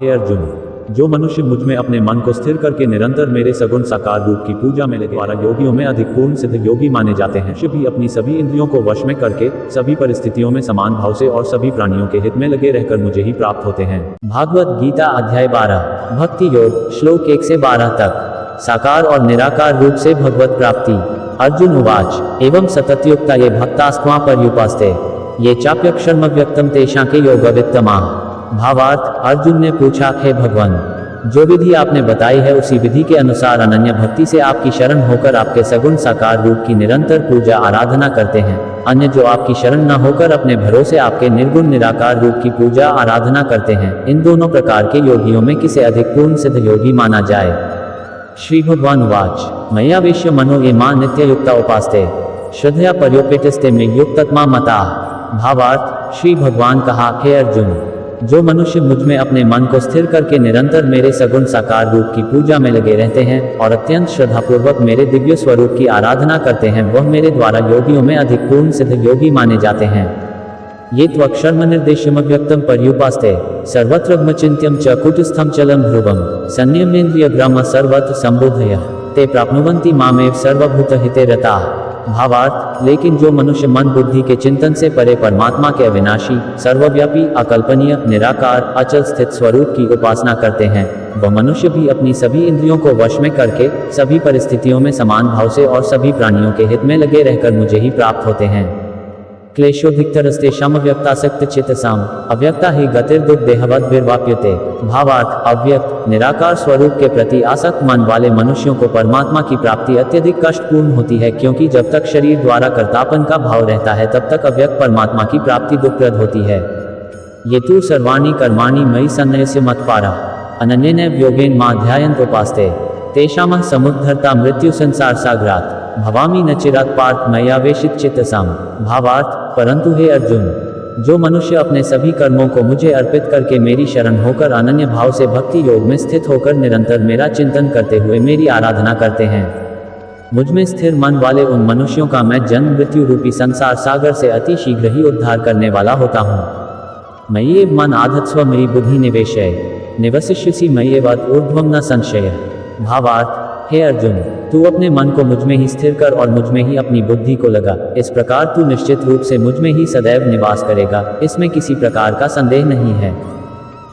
हे अर्जुन, जो मनुष्य मुझ में अपने मन को स्थिर करके निरंतर मेरे सगुण साकार रूप की पूजा में लगे द्वारा योगियों में अधिक पूर्ण सिद्ध योगी माने जाते हैं। शिव भी अपनी सभी इंद्रियों को वश में करके सभी परिस्थितियों में समान भाव से और सभी प्राणियों के हित में लगे रहकर मुझे ही प्राप्त होते हैं। भागवत गीता अध्याय 12 भक्ति योग श्लोक 1 से 12 तक। साकार और निराकार रूप से भगवत प्राप्ति। अर्जुन उवाच एवं सततयुक्ता ये भक्तास्त्वा पर्युपास्ते ये चाप्यक्षरम व्यक्तम तेषां के योगवित्तमाः। भावार्थ, अर्जुन ने पूछा, हे भगवान, जो विधि आपने बताई है उसी विधि के अनुसार अनन्य भक्ति से आपकी शरण होकर आपके सगुण साकार रूप की निरंतर पूजा आराधना करते हैं। अन्य जो आपकी शरण न होकर अपने भरोसे आपके निर्गुण निराकार रूप की पूजा आराधना करते हैं, इन दोनों प्रकार के योगियों में किसे अधिक पूर्ण सिद्ध योगी माना जाए। श्री भगवान उवाच मय्यावेश्य मनो ये मां नित्ययुक्ता उपास्ते श्रद्धया पर्योपेतस्ते में युक्तत्मा मता। भावार्थ, श्री भगवान कहा, हे अर्जुन, जो मनुष्य मुझ में अपने मन को स्थिर करके निरंतर मेरे सगुण साकार रूप की पूजा में लगे रहते हैं और अत्यंत श्रद्धापूर्वक मेरे दिव्य स्वरूप की आराधना करते हैं, वह मेरे द्वारा योगियों में अधिक पूर्ण सिद्ध योगी माने जाते हैं। ये त्वक्षर्म निर्देशम व्यक्तम पर्युपास्ते सर्वत्र ब्रह्मचिन्त्यम च कुटस्थम चलम ध्रुवम संयमेन्द्रिय ग्राम सर्वत्र संबोधय ते प्राप्नुवन्ति मामेव सर्वभूत हिते रताः। भावार्थ, लेकिन जो मनुष्य मन बुद्धि के चिंतन से परे परमात्मा के अविनाशी सर्वव्यापी अकल्पनीय निराकार अचल स्थित स्वरूप की उपासना करते हैं, वह मनुष्य भी अपनी सभी इंद्रियों को वश में करके सभी परिस्थितियों में समान भाव से और सभी प्राणियों के हित में लगे रहकर मुझे ही प्राप्त होते हैं। क्लेशोधिकतरस्तेषाम् अव्यक्तासक्त चित्तसाम् अव्यक्ता ही गतिर्दुख देहवद्भिर्वाप्यते। भावार्थ, अव्यक्त निराकार स्वरूप के प्रति आसक्त मन वाले मनुष्यों को परमात्मा की प्राप्ति अत्यधिक कष्टपूर्ण होती है, क्योंकि जब तक शरीर द्वारा कर्तापन का भाव रहता है तब तक अव्यक्त परमात्मा की प्राप्ति दुखप्रद होती है। ये तु सर्वाणि कर्माणि मयि सन्न्यस्य मत्पराः अनन्येनैव योगेन मां ध्यायन्त उपास्ते तेषामः समुद्धरता मृत्यु संसार सागरात् भवामि न चिरात् पार्थ मय्यावेशित चित्तसाम्। भावार्थ, परंतु हे अर्जुन, जो मनुष्य अपने सभी कर्मों को मुझे अर्पित करके मेरी शरण होकर अनन्य भाव से भक्ति योग में स्थित होकर निरंतर मेरा चिंतन करते हुए मेरी आराधना करते हैं, मुझ में स्थिर मन वाले उन मनुष्यों का मैं जन्म मृत्यु रूपी संसार सागर से अति शीघ्र ही उद्धार करने वाला होता हूँ। मय्येव मन आधत्स्व मयि बुद्धि निवेशय निवसिष्यसि मय्येवात् ऊर्ध्वं न संशय। भावार्थ, हे अर्जुन, तू अपने मन को मुझ में ही स्थिर कर और मुझ में ही अपनी बुद्धि को लगा। इस प्रकार तू निश्चित रूप से मुझ में ही सदैव निवास करेगा, इसमें किसी प्रकार का संदेह नहीं है।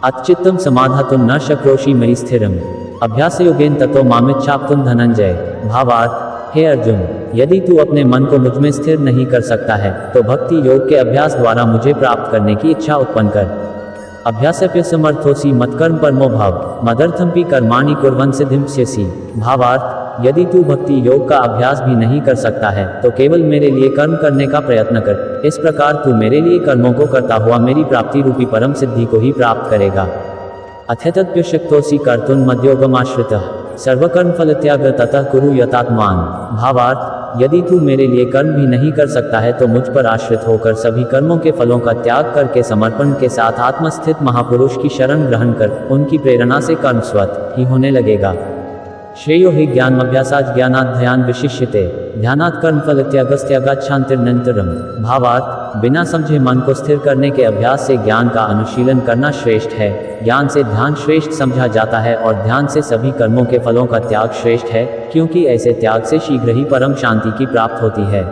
अच्चित्तम समाधातुं न शक्रोषि मयि स्थिरम अभ्यास योगेन ततो मामिच्छाप्तुं धनंजय। भावार्थ, हे अर्जुन, यदि तू अपने मन को मुझ में स्थिर नहीं कर सकता है तो भक्ति योग के अभ्यास द्वारा मुझे प्राप्त करने की इच्छा उत्पन्न कर। अभ्यासप्य समर्थोसी मत्कर्म परमो भाव मदर्थमपि कर्माणि कुर्वन् सिद्धिमस्यसि। भावार्थ, यदि तू भक्ति योग का अभ्यास भी नहीं कर सकता है तो केवल मेरे लिए कर्म करने का प्रयत्न कर। इस प्रकार तू मेरे लिए कर्मों को करता हुआ मेरी प्राप्ति रूपी परम सिद्धि को ही प्राप्त करेगा। अथेतप्य शक्तोसी कर्तुं मद्योगमाश्रितः सर्वकर्म फल त्याग ततः कुरु यतात्मान। भावार्थ, यदि तू मेरे लिए कर्म भी नहीं कर सकता है तो मुझ पर आश्रित होकर सभी कर्मों के फलों का त्याग करके समर्पण के साथ आत्मस्थित महापुरुष की शरण ग्रहण कर उनकी प्रेरणा से कर्म स्वतः ही होने लगेगा। श्रेयो हि ज्ञानमभ्यासात् ज्ञानात् ध्यान विशिष्यते ध्यानात् कर्म फल त्यागस्त्यागात् शान्तिरनन्तरम्। भावार्थ, बिना समझे मन को स्थिर करने के अभ्यास से ज्ञान का अनुशीलन करना श्रेष्ठ है, ज्ञान से ध्यान श्रेष्ठ समझा जाता है और ध्यान से सभी कर्मों के फलों का त्याग श्रेष्ठ है, क्योंकि ऐसे त्याग से शीघ्र ही परम शांति की प्राप्त होती है।